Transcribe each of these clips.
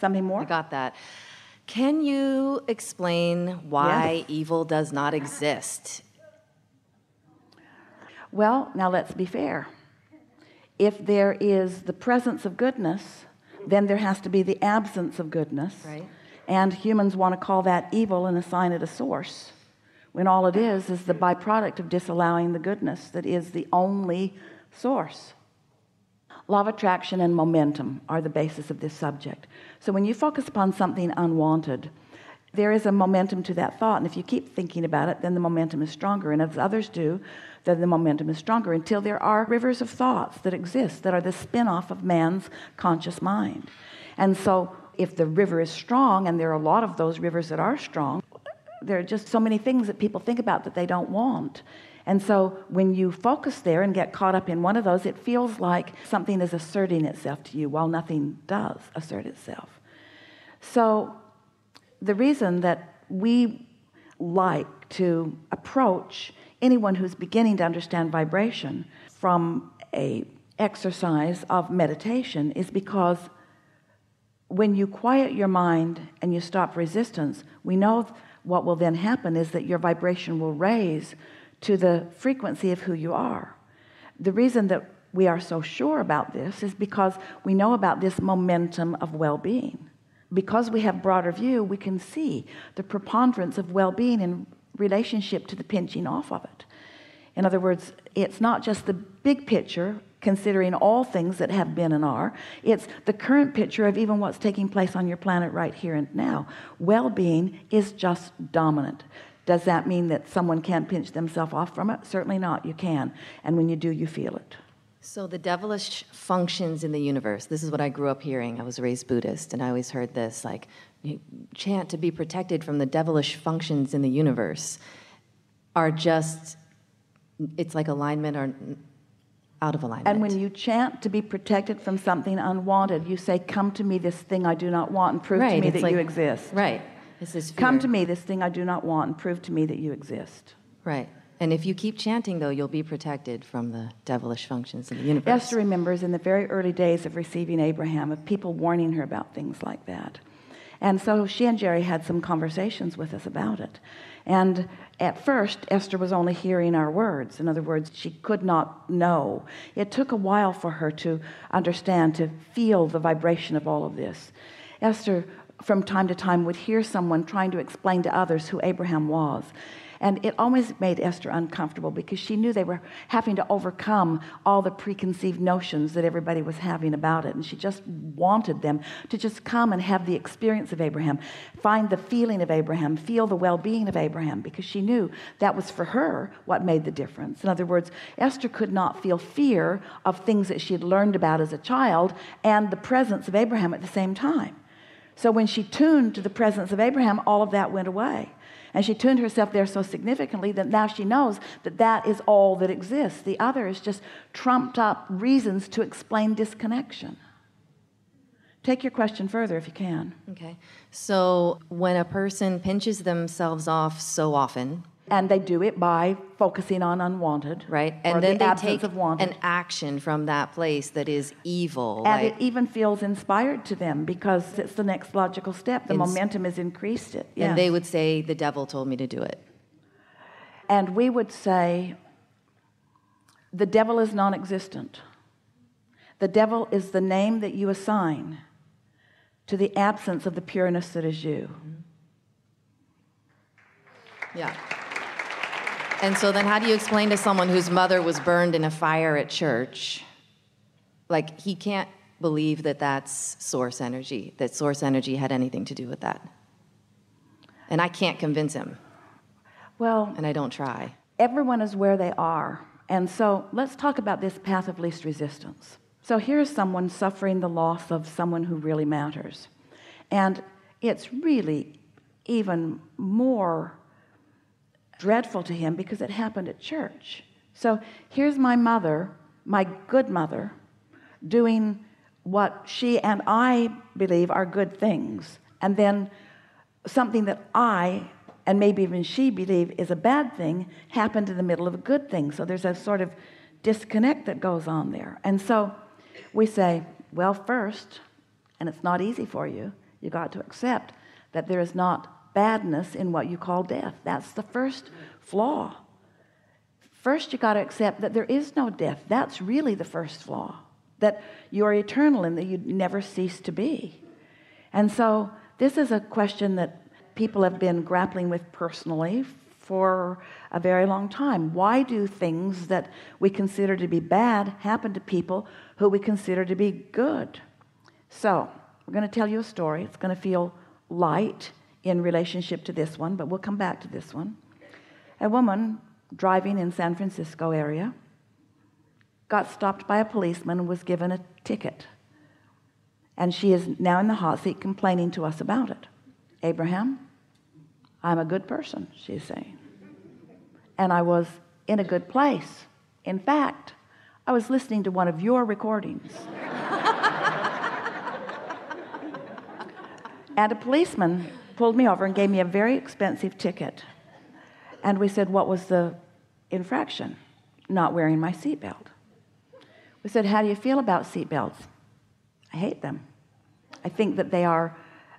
Something more? I got that. Can you explain why evil does not exist? Well, now let's be fair. If there is the presence of goodness, then there has to be the absence of goodness. Right. And humans want to call that evil and assign it a source, when all it is the byproduct of disallowing the goodness that is the only source. Law of attraction and momentum are the basis of this subject. So when you focus upon something unwanted, there is a momentum to that thought, and if you keep thinking about it, then the momentum is stronger, and as others do, then the momentum is stronger, until there are rivers of thoughts that exist that are the spin-off of man's conscious mind. And so if the river is strong, and there are a lot of those rivers that are strong, there are just so many things that people think about that they don't want. And so when you focus there and get caught up in one of those, it feels like something is asserting itself to you while nothing does assert itself. So the reason that we like to approach anyone who's beginning to understand vibration from a exercise of meditation is because when you quiet your mind and you stop resistance, we know what will then happen is that your vibration will raise to the frequency of who you are. The reason that we are so sure about this is because we know about this momentum of well-being. Because we have broader view, we can see the preponderance of well-being in relationship to the pinching off of it. In other words, it's not just the big picture, considering all things that have been and are. It's the current picture of even what's taking place on your planet right here and now. Well-being is just dominant. Does that mean that someone can't pinch themselves off from it? Certainly not. You can. And when you do, you feel it. So the devilish functions in the universe, this is what I grew up hearing. I was raised Buddhist, and I always heard this, like, you chant to be protected from the devilish functions in the universe, are just, it's like alignment or out of alignment. And when you chant to be protected from something unwanted, you say, come to me, this thing I do not want, and prove to me that you exist. Right. This is fear. Come to me, this thing I do not want, and prove to me that you exist. Right. And if you keep chanting, though, you'll be protected from the devilish functions in the universe. Esther remembers in the very early days of receiving Abraham, of people warning her about things like that. And so she and Jerry had some conversations with us about it. And at first, Esther was only hearing our words. In other words, she could not know. It took a while for her to understand, to feel the vibration of all of this. Esther, from time to time, would hear someone trying to explain to others who Abraham was. And it always made Esther uncomfortable because she knew they were having to overcome all the preconceived notions that everybody was having about it. And she just wanted them to just come and have the experience of Abraham, find the feeling of Abraham, feel the well-being of Abraham, because she knew that was for her what made the difference. In other words, Esther could not feel fear of things that she had learned about as a child and the presence of Abraham at the same time. So when she tuned to the presence of Abraham, all of that went away. And she tuned herself there so significantly that now she knows that that is all that exists. The other is just trumped up reasons to explain disconnection. Take your question further if you can. Okay. So when a person pinches themselves off so often, and they do it by focusing on unwanted, right? And then the they absence take of wanted. an action from that place that is evil. And it even feels inspired to them because it's the next logical step. The momentum has increased it. Yes. And they would say, the devil told me to do it. And we would say, the devil is non-existent. The devil is the name that you assign to the absence of the pureness that is you. Yeah. And so then how do you explain to someone whose mother was burned in a fire at church, like he can't believe that that's source energy, that source energy had anything to do with that? And I can't convince him. Well, and I don't try. Everyone is where they are. And so let's talk about this path of least resistance. So here's someone suffering the loss of someone who really matters. And it's really even more dreadful to him because it happened at church. So here's my mother, my good mother, doing what she and I believe are good things, and then something that I and maybe even she believe is a bad thing happened in the middle of a good thing. So there's a sort of disconnect that goes on there. And so we say, well, first, and it's not easy for you, You got to accept that there is not badness in what you call death. That's the first flaw. First, you got to accept that there is no death. That's really the first flaw, that you are eternal and that you never cease to be. And so this is a question that people have been grappling with personally for a very long time. Why do things that we consider to be bad happen to people who we consider to be good? So we're going to tell you a story. It's going to feel light in relationship to this one, but we'll come back to this one. A woman driving in San Francisco area got stopped by a policeman and was given a ticket. And she is now in the hot seat complaining to us about it. Abraham, I'm a good person, she's saying. And I was in a good place. In fact, I was listening to one of your recordings. And a policeman pulled me over and gave me a very expensive ticket. And we said, what was the infraction? Not wearing my seatbelt. We said, how do you feel about seatbelts? I hate them. I think that they are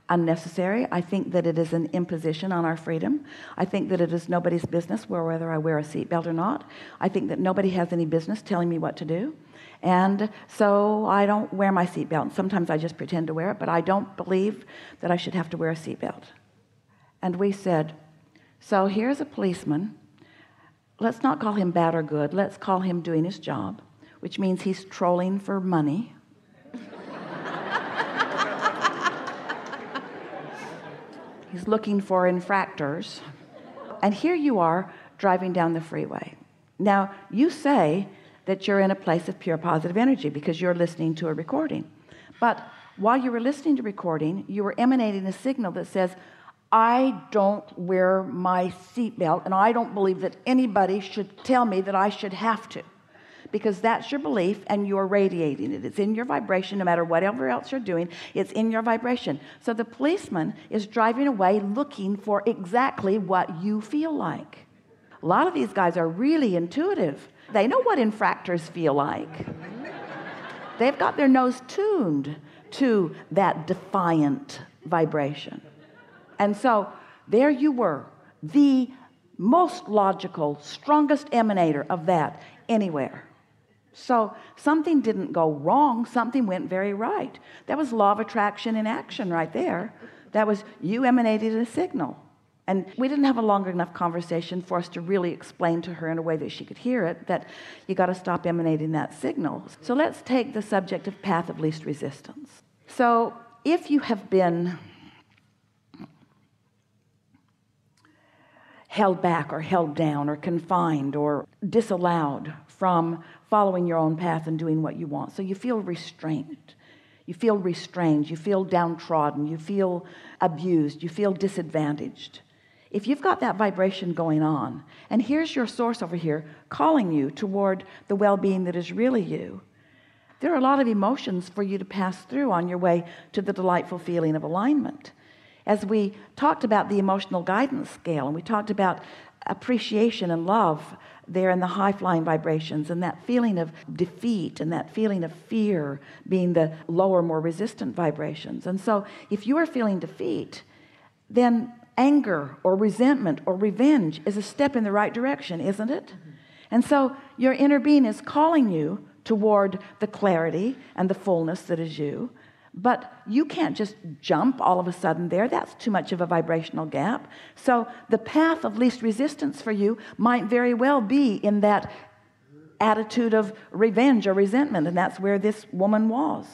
unnecessary. I think that it is an imposition on our freedom. I think that it is nobody's business whether I wear a seatbelt or not. I think that nobody has any business telling me what to do. And so I don't wear my seatbelt. Sometimes I just pretend to wear it, but I don't believe that I should have to wear a seatbelt. And we said, so here's a policeman. Let's not call him bad or good. Let's call him doing his job, which means he's trolling for money. He's looking for infractors. And here you are driving down the freeway. Now, you say that you're in a place of pure positive energy because you're listening to a recording. But while you were listening to recording, you were emanating a signal that says, I don't wear my seatbelt, and I don't believe that anybody should tell me that I should have to. Because that's your belief and you're radiating it. It's in your vibration. No matter whatever else you're doing, it's in your vibration. So the policeman is driving away looking for exactly what you feel like. A lot of these guys are really intuitive. They know what infractors feel like. They've got their nose tuned to that defiant vibration. And so there you were, the most logical, strongest emanator of that anywhere. So something didn't go wrong, something went very right. That was law of attraction in action right there. That was you emanated a signal. And we didn't have a long enough conversation for us to really explain to her in a way that she could hear it, that you got to stop emanating that signal. So let's take the subject of path of least resistance. So if you have been held back or held down or confined or disallowed from following your own path and doing what you want, so you feel restrained, you feel downtrodden, you feel abused, you feel disadvantaged. If you've got that vibration going on, and here's your source over here calling you toward the well-being that is really you, there are a lot of emotions for you to pass through on your way to the delightful feeling of alignment. As we talked about the emotional guidance scale, and we talked about appreciation and love there in the high-flying vibrations, and that feeling of defeat and that feeling of fear being the lower, more resistant vibrations. And so if you are feeling defeat, then anger or resentment or revenge is a step in the right direction, isn't it? Mm-hmm. And so your inner being is calling you toward the clarity and the fullness that is you. But you can't just jump all of a sudden there. That's too much of a vibrational gap. So the path of least resistance for you might very well be in that attitude of revenge or resentment, and that's where this woman was.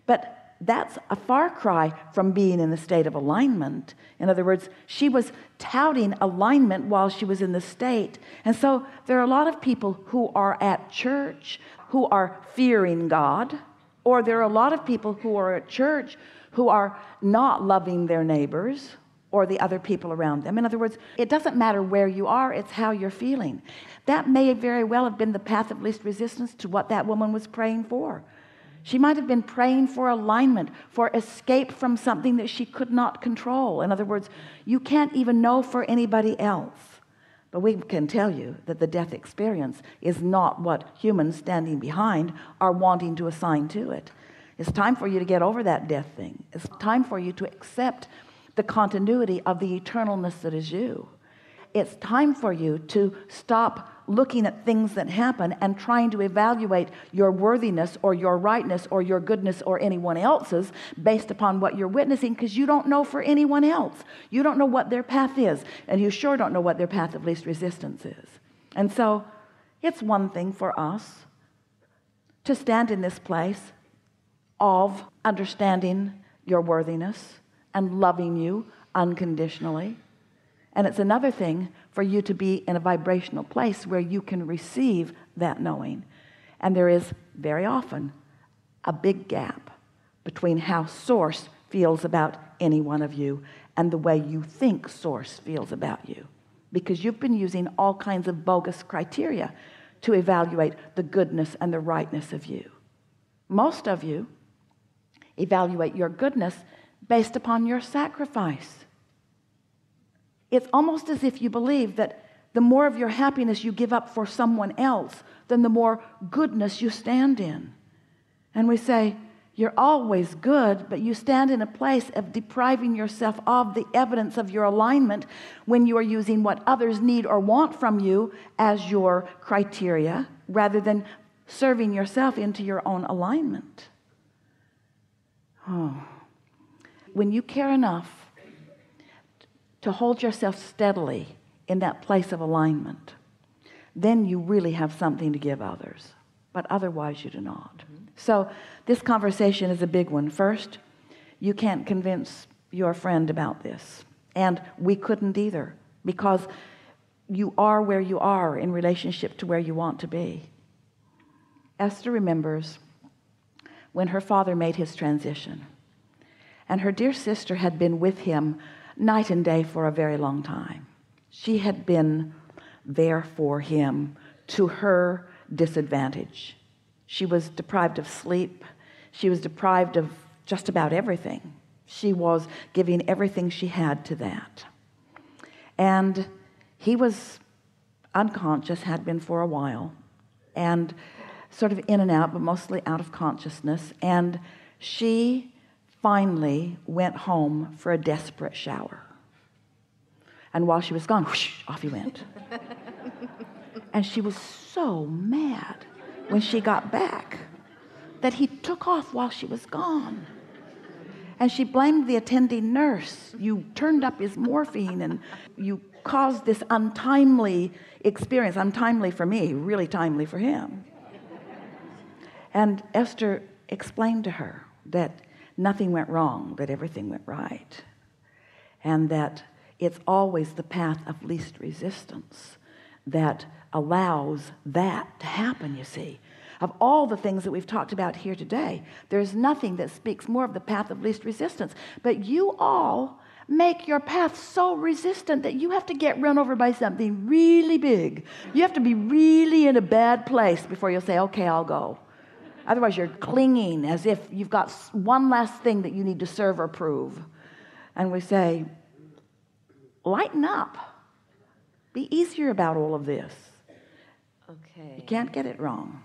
But that's a far cry from being in the state of alignment. In other words, she was touting alignment while she was in the state. And so there are a lot of people who are at church who are fearing God, or there are a lot of people who are at church who are not loving their neighbors or the other people around them. In other words, it doesn't matter where you are, it's how you're feeling. That may very well have been the path of least resistance to what that woman was praying for. She might have been praying for alignment, for escape from something that she could not control. In other words, you can't even know for anybody else. But we can tell you that the death experience is not what humans standing behind are wanting to assign to it. It's time for you to get over that death thing. It's time for you to accept the continuity of the eternalness that is you. It's time for you to stop looking at things that happen and trying to evaluate your worthiness or your rightness or your goodness or anyone else's based upon what you're witnessing, because you don't know for anyone else. You don't know what their path is, and you sure don't know what their path of least resistance is. And so it's one thing for us to stand in this place of understanding your worthiness and loving you unconditionally. And it's another thing for you to be in a vibrational place where you can receive that knowing. And there is very often a big gap between how Source feels about any one of you and the way you think Source feels about you, because you've been using all kinds of bogus criteria to evaluate the goodness and the rightness of you. Most of you evaluate your goodness based upon your sacrifice. It's almost as if you believe that the more of your happiness you give up for someone else, then the more goodness you stand in. And we say, you're always good, but you stand in a place of depriving yourself of the evidence of your alignment when you are using what others need or want from you as your criteria, rather than serving yourself into your own alignment. Oh. When you care enough to hold yourself steadily in that place of alignment, then you really have something to give others. But otherwise you do not. So this conversation is a big one. First, you can't convince your friend about this. And we couldn't either, because you are where you are in relationship to where you want to be. Esther remembers when her father made his transition. And her dear sister had been with him night and day for a very long time. She had been there for him to her disadvantage. She was deprived of sleep. She was deprived of just about everything. She was giving everything she had to that. And he was unconscious, had been for a while, and sort of in and out, but mostly out of consciousness. And she finally went home for a desperate shower. And while she was gone, whoosh, off he went. And she was so mad when she got back that he took off while she was gone. And she blamed the attending nurse. You turned up his morphine and you caused this untimely experience. Untimely for me, really timely for him. And Esther explained to her that nothing went wrong, that everything went right. And that it's always the path of least resistance that allows that to happen, you see. Of all the things that we've talked about here today, there's nothing that speaks more of the path of least resistance. But you all make your path so resistant that you have to get run over by something really big. You have to be really in a bad place before you'll say, okay, I'll go. Otherwise, you're clinging as if you've got one last thing that you need to serve or prove. And we say, lighten up. Be easier about all of this. Okay. You can't get it wrong.